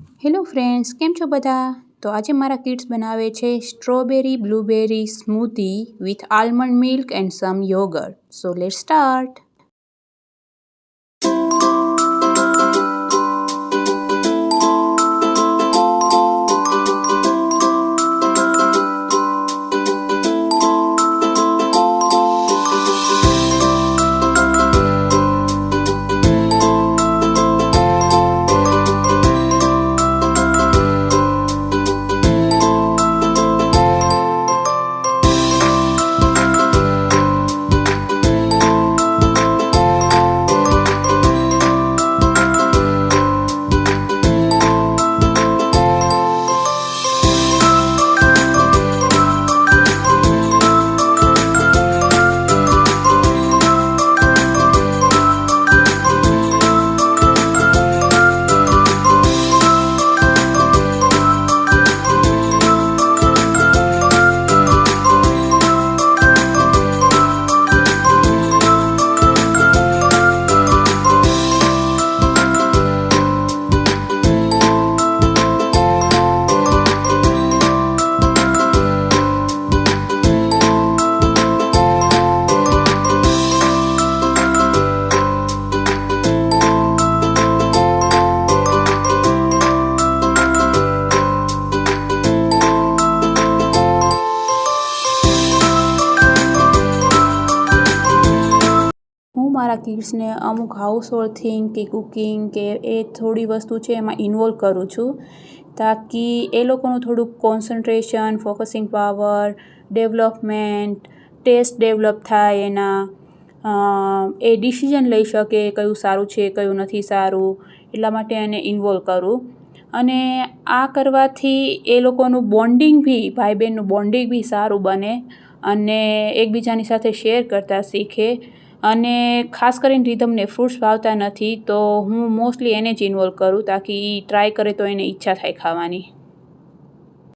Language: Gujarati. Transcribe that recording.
હેલો ફ્રેન્ડ્સ, કેમ છો બધા? તો આજે મારા કિડ્સ બનાવે છે strawberry blueberry સ્મૂધી with almond milk and sum yoghurt. So let's start. હું મારા કિડ્સને અમુક હાઉસહોલ્ડ થિંગ કે કુકિંગ કે એ થોડી વસ્તુ છે એમાં ઇન્વોલ્વ કરું છું, તાકી એ લોકોનું થોડુંક concentration, focusing power, development, test develop થાય એ ડિસિઝન લઈ શકે કયું સારું છે કયું નથી સારું, એટલા માટે એને ઇન્વોલ્વ કરું. અને આ કરવાથી એ લોકોનું બોન્ડિંગ બી, ભાઈ બહેનનું બોન્ડિંગ બી સારું બને અને એકબીજાની સાથે શેર કરતાં શીખે. અને ખાસ કરીને રીધમને ફ્રૂટ્સ ભાવતા નથી, તો હું મોસ્ટલી એને જ ઇન્વોલ્વ કરું, તાકી ટ્રાય કરે તો એને ઈચ્છા થાય ખાવાની.